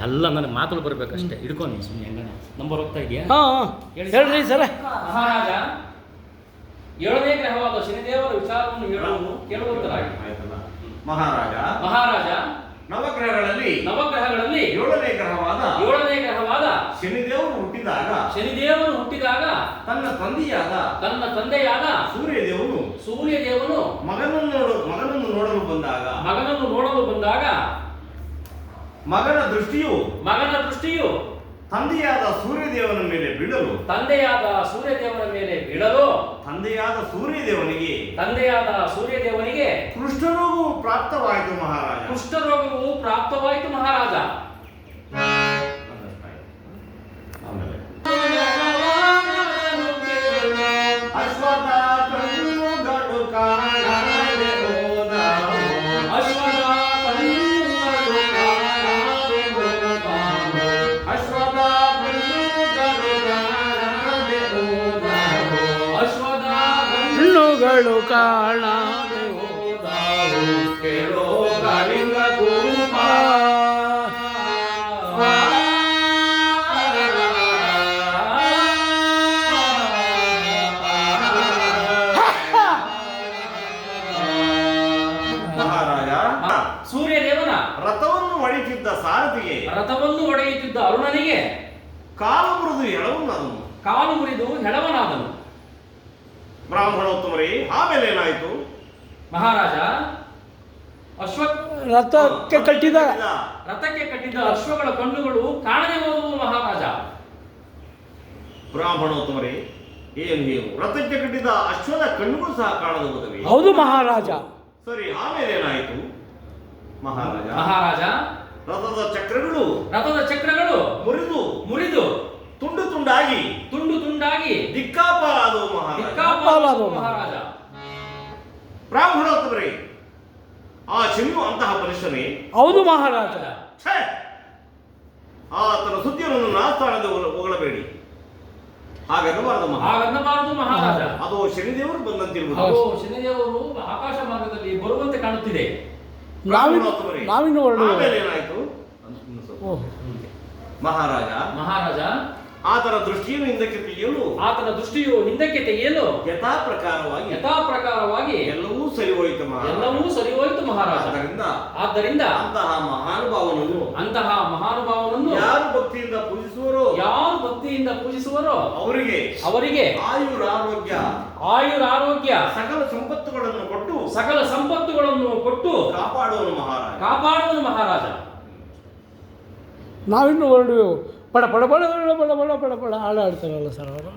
ಎಲ್ಲ ನನಗೆ ಮಾತುಗಳು ಬರಬೇಕಷ್ಟೇ. ಹಿಡ್ಕೊಂಡು ಸುಮ್ಮನೆ ಹೆಂಗಣ ನಂಬರ್ ಹೋಗ್ತಾ ಇದೆಯಾ? ಹೇಳ್ರಿ ಸರ. ಮಹಾರಾಜ 7ನೇ ಗ್ರಹವಾದ ಶನಿದೇವರ ವಿಚಾರವನ್ನು ಹೇಳುವುದು ಕೇಳುವಂತರಾಗಿ. ಮಹಾರಾಜ ನವಗ್ರಹಗಳಲ್ಲಿ 7ನೇ ಗ್ರಹವಾದ ಶನಿದೇವರು ಹುಟ್ಟಿದಾಗ ತನ್ನ ತಂದೆಯಾದ ಸೂರ್ಯದೇವನು ಮಗನನ್ನು ನೋಡಲು ಬಂದಾಗ ಮಗನ ದೃಷ್ಟಿಯು ತಂದೆಯಾದ ಸೂರ್ಯದೇವನ ಮೇಲೆ ಬೀಳಲು ತಂದೆಯಾದ ಸೂರ್ಯದೇವನಿಗೆ ಕುಷ್ಠರೋಗವು ಪ್ರಾಪ್ತವಾಯಿತು ಮಹಾರಾಜ. ಆಮೇಲೆ ಅಶ್ವತ್ಥ ಕಣ್ಣುಗಳು ಕಾಣದೆ ಹೋದವು. ಕಣ್ಣುಗಳು ಕಾಣದೆ ಹೋದವು. ಕೇಳೋ ಗಾಳಿಂಗ ಗುರುಪ ಸೂರ್ಯದೇವನ ರಥವನ್ನು ಒಡೆಯುತ್ತಿದ್ದ ಅರುಣನಿಗೆ ಕಾಲು ಮುರಿದು ಹೆಳವನಾದನು. ಬ್ರಾಹ್ಮಣೋತ್ತಮರೇ, ಆಮೇಲೆ ಏನಾಯಿತು? ಮಹಾರಾಜ ರಥಕ್ಕೆ ಕಟ್ಟಿದ ಅಶ್ವಗಳ ಕಣ್ಣುಗಳು ಕಾಣದೆ ಹೋದವು. ಮಹಾರಾಜ ಬ್ರಾಹ್ಮಣೋತ್ತಮರೇ, ಏನು ರಥಕ್ಕೆ ಕಟ್ಟಿದ ಅಶ್ವದ ಕಣ್ಣುಗಳು ಸಹ ಕಾಣದೆ ಹೋದವೆ? ಹೌದು ಮಹಾರಾಜ. ಸರಿ, ಆಮೇಲೆ ಏನಾಯಿತು? ಮಹಾರಾಜ ರಥದ ಚಕ್ರಗಳು ಮುರಿದು ತುಂಡು ತುಂಡಾಗಿ ದಿಕ್ಕಾಪಾಲಾದವು ಮಹಾರಾಜ. ಬ್ರಾಹ್ಮಣೋತ್ತಮರೇ, ಆ ಶನಿಯು ಅಂತಹ ಮನುಷ್ಯನೇ? ಹೌದು ಮಹಾರಾಜ. ಆತನ ಸುದ್ದಿಯನ್ನು ನಾಸ್ತಾನದ ಹೊಗಳಬೇಡಿ, ಹಾಗನ್ನಬಾರದು ಮಹಾರಾಜ. ಅದು ಶನಿದೇವರು ಬಂದಂತಿರುವುದು. ಶನಿದೇವರು ಆಕಾಶ ಮಾರ್ಗದಲ್ಲಿ ಬರುವಂತೆ ಕಾಣುತ್ತಿದೆ. ನಾವಿನ್ನು ಆಮೇಲೆ ಏನಾಯ್ತು? ಮಹಾರಾಜ ಆತನ ದೃಷ್ಟಿಯು ಹಿಂದಕ್ಕೆ ತೆಗೆಯಲು ಯಥಾ ಪ್ರಕಾರವಾಗಿ ಎಲ್ಲವೂ ಸರಿ ಹೋಯಿತು ಮಹಾರಾಜ. ಆದ್ದರಿಂದ ಅಂತಹ ಮಹಾನುಭಾವನನ್ನು ಯಾರು ಭಕ್ತಿಯಿಂದ ಪೂಜಿಸುವರೋ ಅವರಿಗೆ ಆಯುರಾರೋಗ್ಯ ಸಕಲ ಸಂಪತ್ತುಗಳನ್ನು ಕೊಟ್ಟು ಕಾಪಾಡುವನು ಮಹಾರಾಜ. ನಾವಿನ್ನು ಹೊರಡುವೆವು. ಪಡ ಪಡ ಪಡ ಪಡ ಪಡ ಪಡ ಪಡ ಪಡ ಹಾಡಾಡ್ತಾರಲ್ಲ ಸರ್ ಅವರು.